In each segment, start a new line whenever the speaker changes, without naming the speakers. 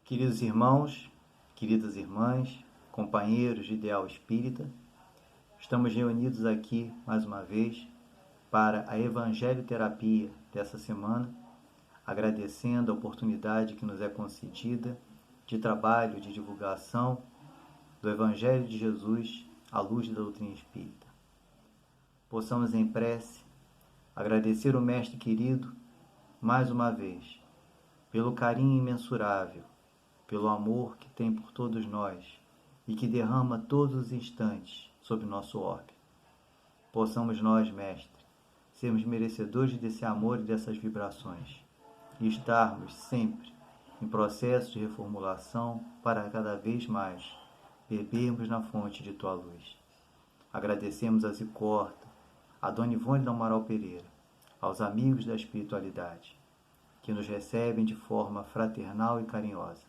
Queridos irmãos, queridas irmãs, companheiros de ideal espírita, estamos reunidos aqui mais uma vez para a Evangelho-terapia dessa semana, agradecendo a oportunidade que nos é concedida de trabalho de divulgação do Evangelho de Jesus à luz da doutrina espírita. Possamos em prece agradecer o Mestre querido mais uma vez pelo carinho imensurável, pelo amor que tem por todos nós e que derrama todos os instantes sobre nosso orbe. Possamos nós, Mestre, sermos merecedores desse amor e dessas vibrações e estarmos sempre em processo de reformulação para cada vez mais bebermos na fonte de Tua luz. Agradecemos a Zicorta, a Dona Ivone do Amaral Pereira, aos amigos da espiritualidade, que nos recebem de forma fraternal e carinhosa.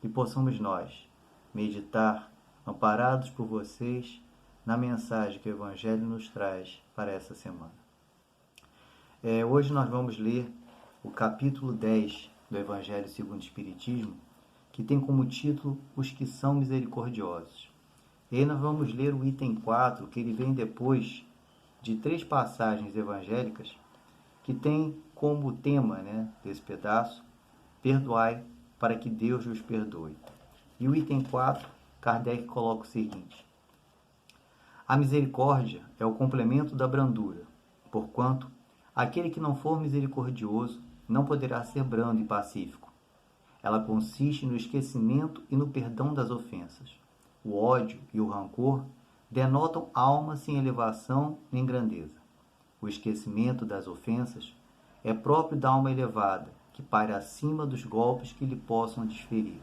E possamos nós meditar, amparados por vocês, na mensagem que o Evangelho nos traz para essa semana. Hoje nós vamos ler o capítulo 10 do Evangelho segundo o Espiritismo, que tem como título Os que são misericordiosos. E aí nós vamos ler o item 4, que ele vem depois de 3 passagens evangélicas, que tem como tema desse pedaço, perdoai para que Deus vos perdoe. E o item 4, Kardec coloca o seguinte: a misericórdia é o complemento da brandura, porquanto aquele que não for misericordioso não poderá ser brando e pacífico. Ela consiste no esquecimento e no perdão das ofensas. O ódio e o rancor denotam alma sem elevação nem grandeza. O esquecimento das ofensas é próprio da alma elevada, que paira acima dos golpes que lhe possam desferir.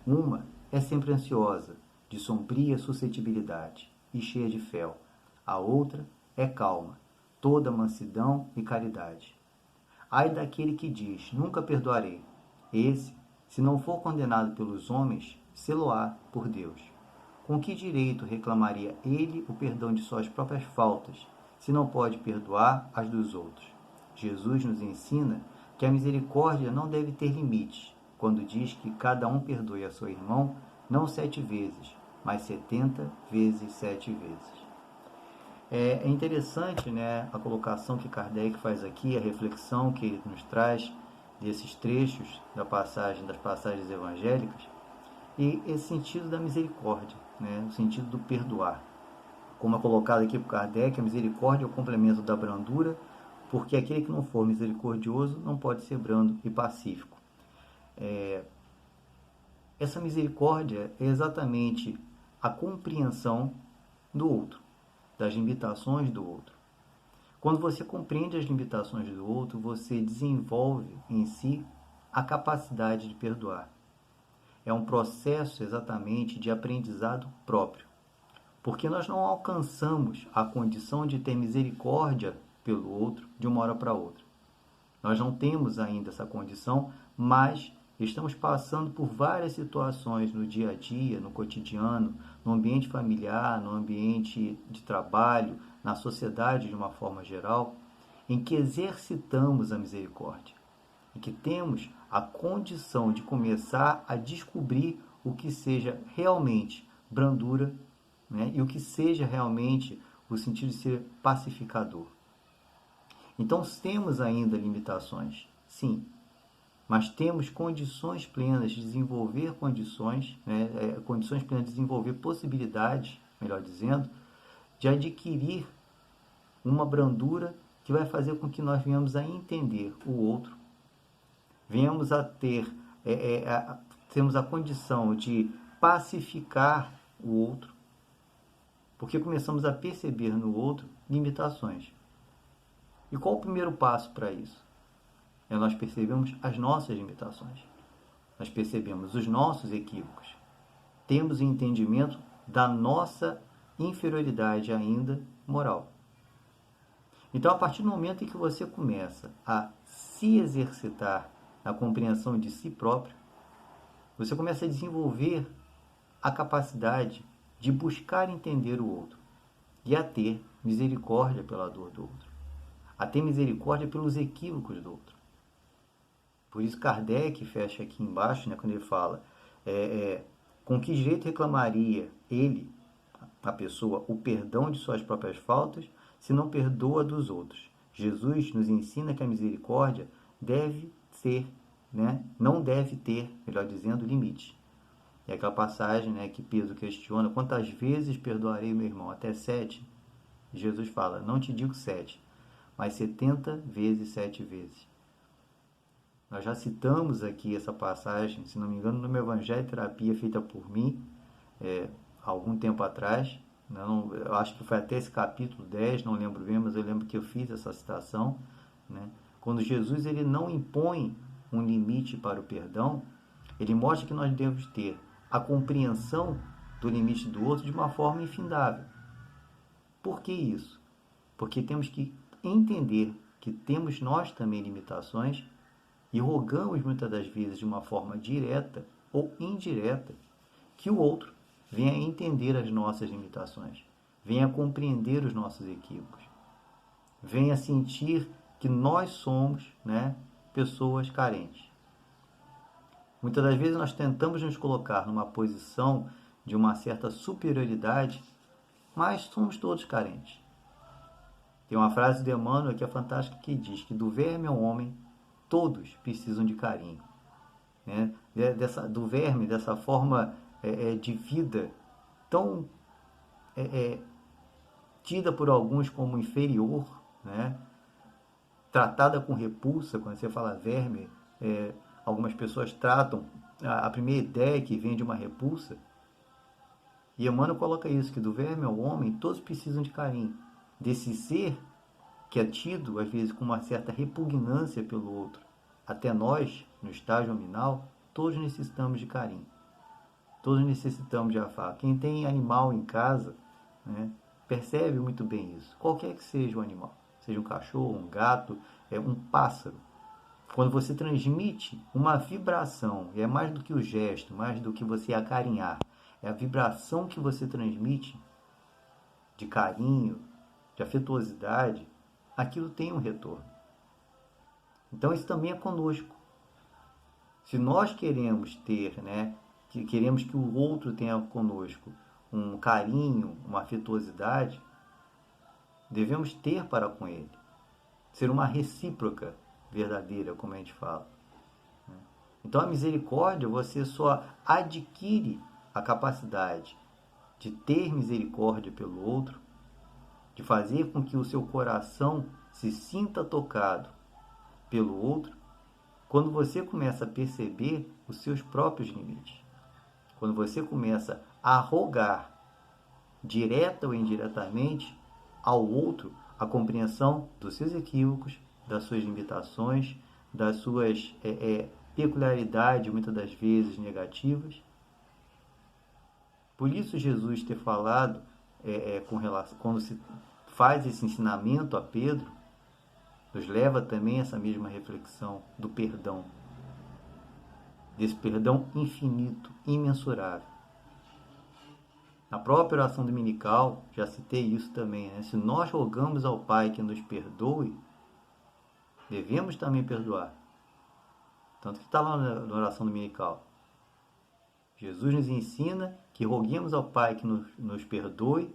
Uma é sempre ansiosa, de sombria suscetibilidade e cheia de fel. A outra é calma, toda mansidão e caridade. Ai daquele que diz, nunca perdoarei. Esse, se não for condenado pelos homens, sê-lo-á por Deus. Com que direito reclamaria ele o perdão de suas próprias faltas, se não pode perdoar as dos outros? Jesus nos ensina que a misericórdia não deve ter limites, quando diz que cada um perdoe a seu irmão não 7 vezes, mas 70 vezes 7 vezes. É interessante a colocação que Kardec faz aqui, a reflexão que ele nos traz desses trechos das passagens evangélicas, e esse sentido da misericórdia, o sentido do perdoar. Como é colocado aqui por Kardec, a misericórdia é o complemento da brandura, porque aquele que não for misericordioso não pode ser brando e pacífico. Essa misericórdia é exatamente a compreensão do outro, das limitações do outro. Quando você compreende as limitações do outro, você desenvolve em si a capacidade de perdoar. É um processo exatamente de aprendizado próprio, porque nós não alcançamos a condição de ter misericórdia pelo outro de uma hora para outra. Nós não temos ainda essa condição, mas estamos passando por várias situações no dia a dia, no cotidiano, no ambiente familiar, no ambiente de trabalho, na sociedade de uma forma geral, em que exercitamos a misericórdia, em que temos a condição de começar a descobrir o que seja realmente brandura, e o que seja realmente o sentido de ser pacificador. Então temos ainda limitações, sim, mas temos condições plenas de desenvolver condições plenas de desenvolver possibilidades, melhor dizendo, de adquirir uma brandura que vai fazer com que nós venhamos a entender o outro, venhamos a temos a condição de pacificar o outro, porque começamos a perceber no outro limitações. E qual o primeiro passo para isso? Nós percebemos as nossas limitações. Nós percebemos os nossos equívocos. Temos o entendimento da nossa inferioridade ainda moral. Então, a partir do momento em que você começa a se exercitar na compreensão de si próprio, você começa a desenvolver a capacidade de buscar entender o outro e a ter misericórdia pela dor do outro, a ter misericórdia pelos equívocos do outro. Por isso Kardec fecha aqui embaixo, né, quando ele fala com que direito reclamaria ele, a pessoa, o perdão de suas próprias faltas, se não perdoa dos outros. Jesus nos ensina que a misericórdia deve ser, né, não deve ter, melhor dizendo, limite. É aquela passagem, né, que Pedro questiona: quantas vezes perdoarei meu irmão? Até 7? Jesus fala: não te digo 7, mas 70 vezes 7 vezes. Nós já citamos aqui essa passagem, se não me engano, no meu Evangelho Terapia feita por mim, há algum tempo atrás. Não, eu acho que foi até esse capítulo 10, não lembro bem, mas eu lembro que eu fiz essa citação, né? Quando Jesus ele não impõe um limite para o perdão, ele mostra que nós devemos ter a compreensão do limite do outro de uma forma infindável. Por que isso? Porque temos que entender que temos nós também limitações e rogamos muitas das vezes de uma forma direta ou indireta que o outro venha a entender as nossas limitações, venha a compreender os nossos equívocos, venha a sentir que nós somos, né, pessoas carentes. Muitas das vezes nós tentamos nos colocar numa posição de uma certa superioridade, mas somos todos carentes. Tem uma frase de Emmanuel que é fantástica, que diz que do verme ao homem todos precisam de carinho, né? Do verme, dessa forma de vida tão tida por alguns como inferior, né? Tratada com repulsa. Quando você fala verme, algumas pessoas tratam a primeira ideia que vem de uma repulsa. E Emmanuel coloca isso, que do verme ao homem todos precisam de carinho, desse ser que é tido às vezes com uma certa repugnância pelo outro. Até nós, no estágio nominal, todos necessitamos de carinho, todos necessitamos de afago. Quem tem animal em casa, né, percebe muito bem isso, qualquer que seja o animal, seja um cachorro, um gato, um pássaro. Quando você transmite uma vibração, e é mais do que o gesto, mais do que você acarinhar, é a vibração que você transmite de carinho, de afetuosidade, aquilo tem um retorno. Então isso também é conosco. Se nós queremos ter, né, queremos que o outro tenha conosco um carinho, uma afetuosidade, devemos ter para com ele. Ser uma recíproca verdadeira, como a gente fala. Então a misericórdia, você só adquire a capacidade de ter misericórdia pelo outro, de fazer com que o seu coração se sinta tocado pelo outro, quando você começa a perceber os seus próprios limites. Quando você começa a rogar, direta ou indiretamente, ao outro a compreensão dos seus equívocos, das suas limitações, das suas peculiaridades, muitas das vezes negativas. Por isso Jesus ter falado, com relação, quando se faz esse ensinamento a Pedro, nos leva também a essa mesma reflexão do perdão, desse perdão infinito, imensurável. Na própria oração dominical, já citei isso também, né? Se nós rogamos ao Pai que nos perdoe, devemos também perdoar. Tanto que está lá na oração dominical. Jesus nos ensina que roguemos ao Pai que nos perdoe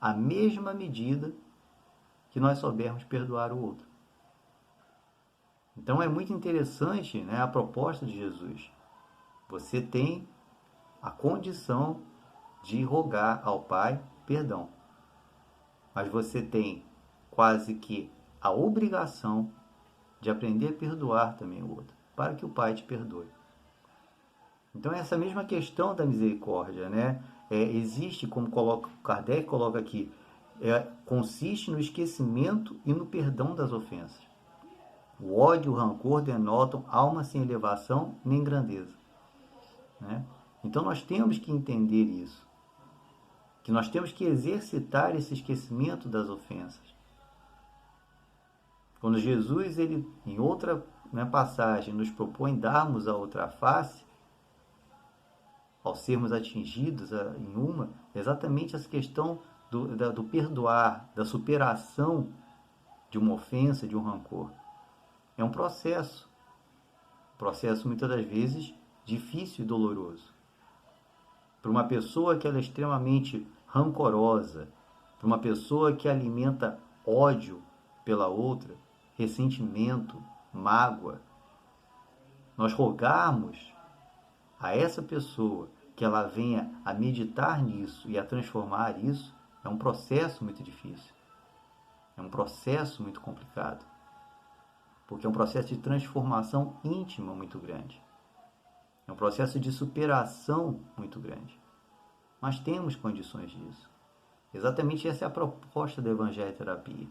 a mesma medida que nós soubermos perdoar o outro. Então é muito interessante, né, a proposta de Jesus. Você tem a condição de rogar ao Pai perdão, mas você tem quase que a obrigação de aprender a perdoar também o outro, para que o Pai te perdoe. Então essa mesma questão da misericórdia, né, existe, como Kardec coloca aqui, consiste no esquecimento e no perdão das ofensas. O ódio e o rancor denotam alma sem elevação nem grandeza, né? Então nós temos que entender isso, que nós temos que exercitar esse esquecimento das ofensas. Quando Jesus, ele, em outra, né, passagem, nos propõe darmos a outra face, ao sermos atingidos em uma, exatamente essa questão do perdoar, da superação de uma ofensa, de um rancor. É um processo. Processo muitas das vezes difícil e doloroso. Para uma pessoa que ela é extremamente rancorosa, para uma pessoa que alimenta ódio pela outra, ressentimento, mágoa, nós rogarmos a essa pessoa que ela venha a meditar nisso e a transformar isso, é um processo muito difícil. É um processo muito complicado. Porque é um processo de transformação íntima muito grande. É um processo de superação muito grande. Mas temos condições disso. Exatamente essa é a proposta da Evangelho-Terapia.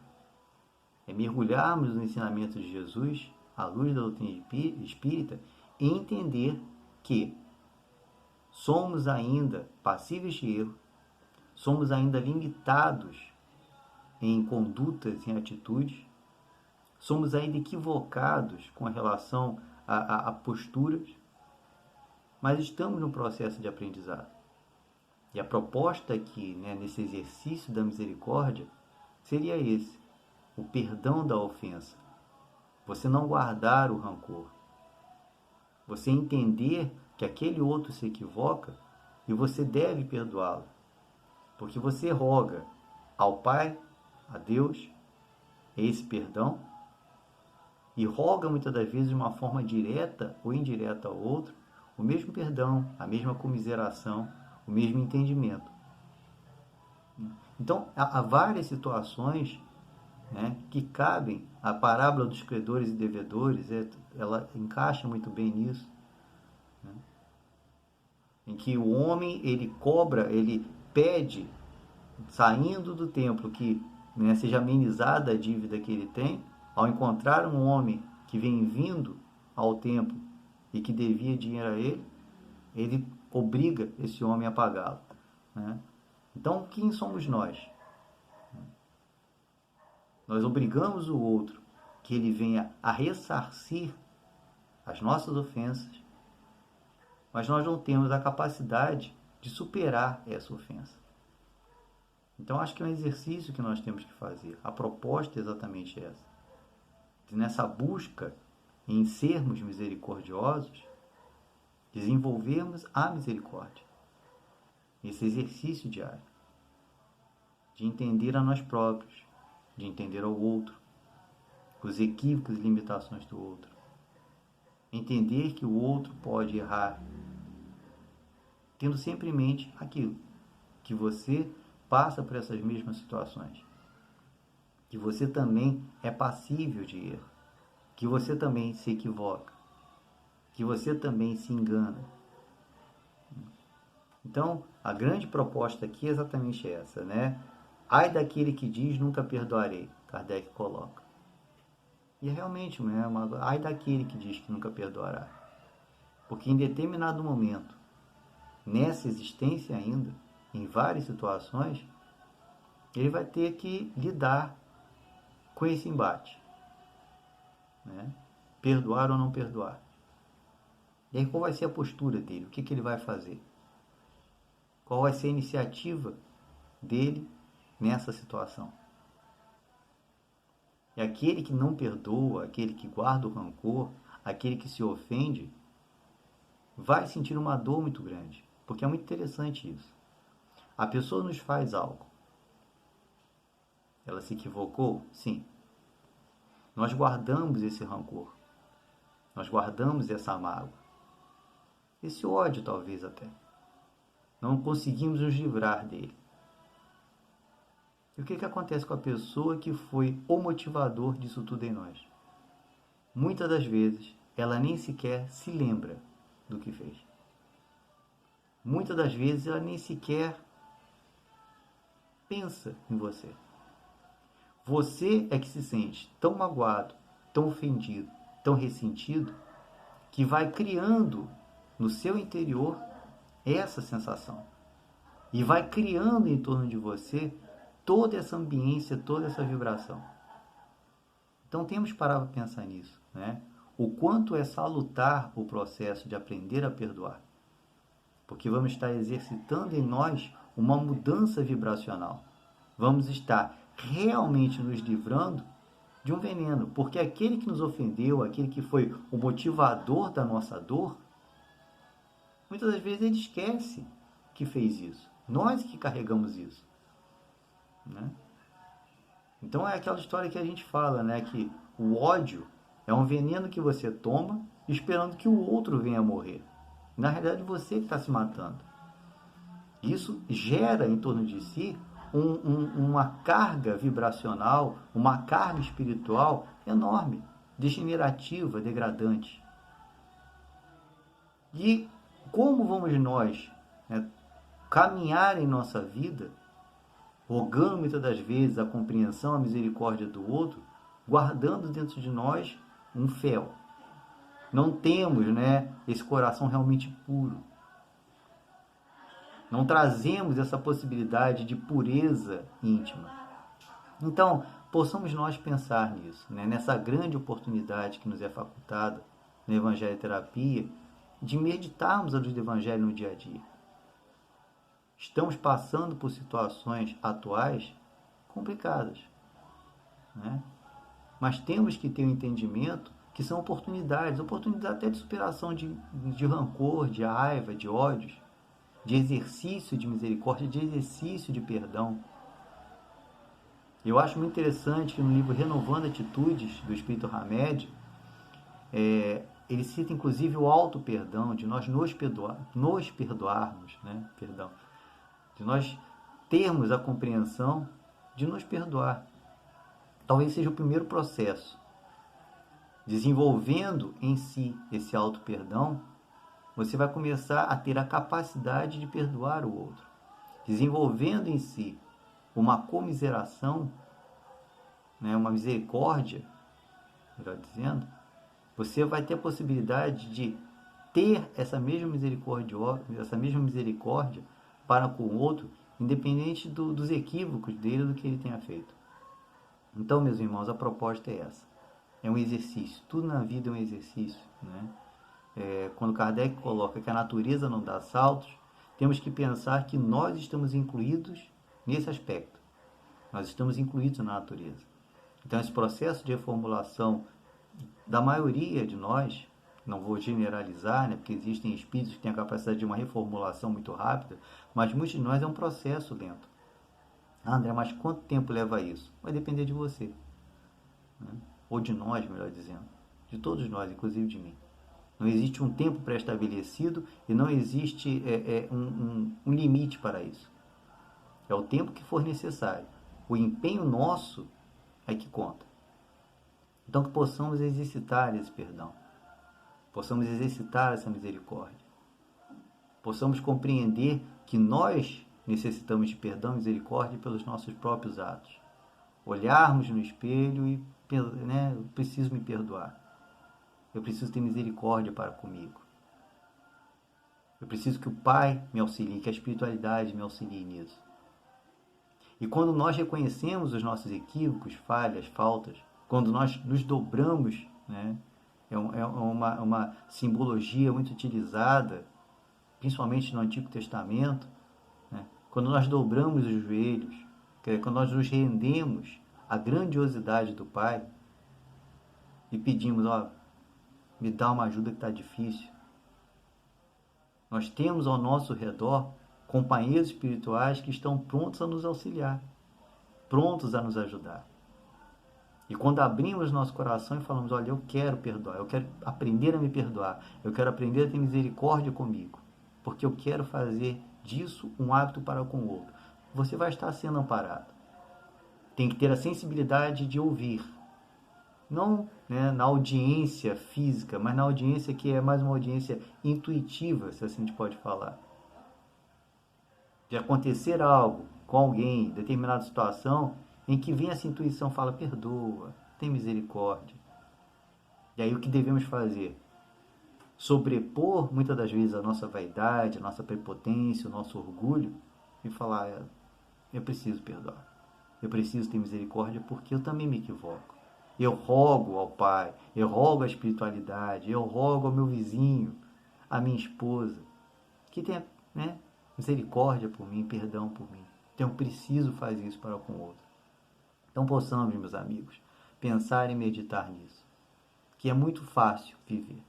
É mergulharmos no ensinamento de Jesus, à luz da doutrina espírita, e entender que somos ainda passíveis de erro, somos ainda limitados em condutas, em atitudes, somos ainda equivocados com relação a posturas, mas estamos no processo de aprendizado. E a proposta aqui, nesse exercício da misericórdia, seria esse: o perdão da ofensa. Você não guardar o rancor. Você entender que aquele outro se equivoca e você deve perdoá-lo. Porque você roga ao Pai, a Deus, esse perdão, e roga muitas das vezes de uma forma direta ou indireta ao outro o mesmo perdão, a mesma comiseração, o mesmo entendimento. Então, há várias situações, que cabem. A parábola dos credores e devedores, ela encaixa muito bem nisso, em que o homem, ele cobra, ele pede, saindo do templo, que seja amenizada a dívida que ele tem. Ao encontrar um homem que vem vindo ao templo e que devia dinheiro a ele obriga esse homem a pagá-lo. Então, quem somos nós? Nós obrigamos o outro que ele venha a ressarcir as nossas ofensas, mas nós não temos a capacidade de superar essa ofensa. Então, acho que é um exercício que nós temos que fazer. A proposta é exatamente essa. Nessa busca em sermos misericordiosos, desenvolvermos a misericórdia. Esse exercício diário de entender a nós próprios, de entender ao outro, os equívocos e limitações do outro. Entender que o outro pode errar, tendo sempre em mente aquilo, que você passa por essas mesmas situações, que você também é passível de erro, que você também se equivoca, que você também se engana. Então, a grande proposta aqui é exatamente essa, Ai daquele que diz nunca perdoarei, Kardec coloca. E é realmente, ai daquele que diz que nunca perdoará. Porque em determinado momento, nessa existência ainda, em várias situações, ele vai ter que lidar com esse embate. Perdoar ou não perdoar. E aí qual vai ser a postura dele? O que ele vai fazer? Qual vai ser a iniciativa dele nessa situação? E aquele que não perdoa, aquele que guarda o rancor, aquele que se ofende, vai sentir uma dor muito grande. Porque é muito interessante isso. A pessoa nos faz algo. Ela se equivocou? Sim. Nós guardamos esse rancor. Nós guardamos essa mágoa. Esse ódio, talvez até. Não conseguimos nos livrar dele. E o que acontece com a pessoa que foi o motivador disso tudo em nós? Muitas das vezes, ela nem sequer se lembra do que fez. Muitas das vezes, ela nem sequer pensa em você. Você é que se sente tão magoado, tão ofendido, tão ressentido, que vai criando no seu interior essa sensação. E vai criando em torno de você toda essa ambiência, toda essa vibração. Então temos que parar para pensar nisso, O quanto é salutar o processo de aprender a perdoar. Porque vamos estar exercitando em nós uma mudança vibracional. Vamos estar realmente nos livrando de um veneno, porque aquele que nos ofendeu, aquele que foi o motivador da nossa dor, muitas das vezes ele esquece que fez isso. Nós que carregamos isso, né? Então é aquela história que a gente fala, né? Que o ódio é um veneno que você toma esperando que o outro venha morrer. Na realidade, você que está se matando. Isso gera em torno de si uma carga vibracional, uma carga espiritual enorme, degenerativa, degradante. E como vamos nós, né, caminhar em nossa vida, rogando muitas das vezes a compreensão, a misericórdia do outro, guardando dentro de nós um fel. Não temos, né, esse coração realmente puro. Não trazemos essa possibilidade de pureza íntima. Então, possamos nós pensar nisso, né, nessa grande oportunidade que nos é facultada na Evangelho Terapia, de meditarmos a luz do Evangelho no dia a dia. Estamos passando por situações atuais complicadas, né? Mas temos que ter um entendimento que são oportunidades até de superação de rancor, de raiva, de ódios, de exercício de misericórdia, de exercício de perdão. Eu acho muito interessante que no livro Renovando Atitudes, do Espírito Hamed, ele cita inclusive o auto-perdão, de nós nos perdoarmos, né? Perdão, de nós termos a compreensão de nos perdoar. Talvez seja o primeiro processo. Desenvolvendo em si esse auto-perdão, você vai começar a ter a capacidade de perdoar o outro. Desenvolvendo em si uma comiseração, né, uma misericórdia, melhor dizendo, você vai ter a possibilidade de ter essa mesma misericórdia para com o outro, independente dos equívocos dele, do que ele tenha feito. Então, meus irmãos, a proposta é essa. É um exercício. Tudo na vida é um exercício, né? Quando Kardec coloca que a natureza não dá saltos, temos que pensar que nós estamos incluídos nesse aspecto. Nós estamos incluídos na natureza. Então, esse processo de reformulação da maioria de nós, não vou generalizar, né, porque existem espíritos que têm a capacidade de uma reformulação muito rápida, mas muitos de nós é um processo lento. André, mas quanto tempo leva isso? Vai depender de você, né? Ou de nós, melhor dizendo. De todos nós, inclusive de mim. Não existe um tempo pré-estabelecido e não existe um limite para isso. É o tempo que for necessário. O empenho nosso é que conta. Então que possamos exercitar esse perdão. Possamos exercitar essa misericórdia. Possamos compreender que nós necessitamos de perdão e misericórdia pelos nossos próprios atos. Olharmos no espelho e, né, eu preciso me perdoar. Eu preciso ter misericórdia para comigo. Eu preciso que o Pai me auxilie, que a espiritualidade me auxilie nisso. E quando nós reconhecemos os nossos equívocos, falhas, faltas, quando nós nos dobramos, né, é uma simbologia muito utilizada, principalmente no Antigo Testamento, né, quando nós dobramos os joelhos, quando nós nos rendemos à grandiosidade do Pai e pedimos, me dá uma ajuda que está difícil. Nós temos ao nosso redor companheiros espirituais que estão prontos a nos auxiliar, prontos a nos ajudar. E quando abrimos nosso coração e falamos, olha, eu quero perdoar, eu quero aprender a me perdoar, eu quero aprender a ter misericórdia comigo, porque eu quero fazer disso um hábito para com o outro, você vai estar sendo amparado. Tem que ter a sensibilidade de ouvir, não, né, na audiência física, mas na audiência que é mais uma audiência intuitiva, se assim a gente pode falar. De acontecer algo com alguém, determinada situação, em que vem essa intuição, fala, perdoa, tem misericórdia. E aí o que devemos fazer? Sobrepor, muitas das vezes, a nossa vaidade, a nossa prepotência, o nosso orgulho, e falar, eu preciso perdoar. Eu preciso ter misericórdia porque eu também me equivoco. Eu rogo ao Pai, eu rogo à espiritualidade, eu rogo ao meu vizinho, à minha esposa, que tenha, né, misericórdia por mim, perdão por mim. Então eu preciso fazer isso para com o outro. Então possamos, meus amigos, pensar e meditar nisso, que é muito fácil viver.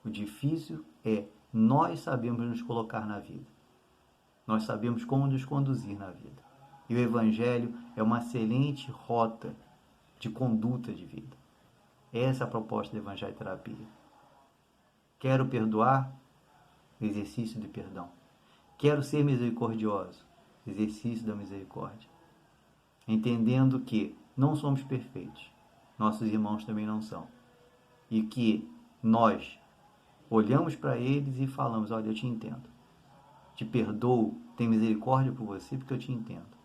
O difícil é nós sabemos nos colocar na vida. Nós sabemos como nos conduzir na vida. E o Evangelho é uma excelente rota de conduta de vida. Essa é a proposta da Evangelho Terapia. Quero perdoar? Exercício de perdão. Quero ser misericordioso? Exercício da misericórdia. Entendendo que não somos perfeitos. Nossos irmãos também não são. E que nós olhamos para eles e falamos, olha, eu te entendo. Te perdoo, tenho misericórdia por você porque eu te entendo.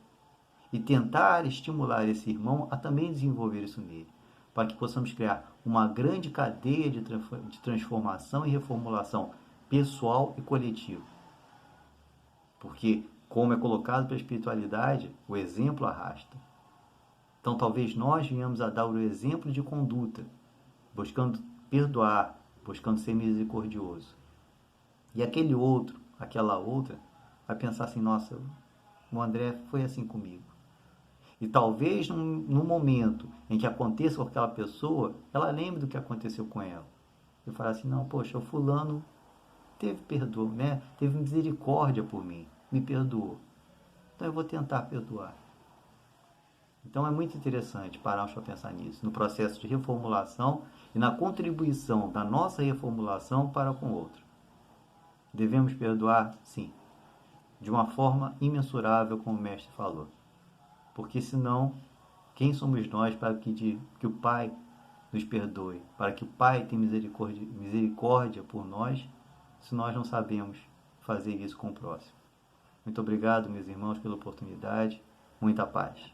E tentar estimular esse irmão a também desenvolver isso nele, para que possamos criar uma grande cadeia de transformação e reformulação pessoal e coletiva. Porque, como é colocado pela espiritualidade, o exemplo arrasta. Então, talvez nós venhamos a dar o exemplo de conduta, buscando perdoar, buscando ser misericordioso. E aquele outro, aquela outra, vai pensar assim, nossa, o André foi assim comigo. E talvez num momento em que aconteça com aquela pessoa, ela lembre do que aconteceu com ela. E falar assim, não, poxa, o fulano teve perdão, né? Teve misericórdia por mim, me perdoou. Então eu vou tentar perdoar. Então é muito interessante pararmos para pensar nisso, no processo de reformulação e na contribuição da nossa reformulação para com o outro. Devemos perdoar? Sim. De uma forma imensurável, como o mestre falou. Porque senão, quem somos nós para que o Pai nos perdoe? Para que o Pai tenha misericórdia por nós, se nós não sabemos fazer isso com o próximo. Muito obrigado, meus irmãos, pela oportunidade. Muita paz.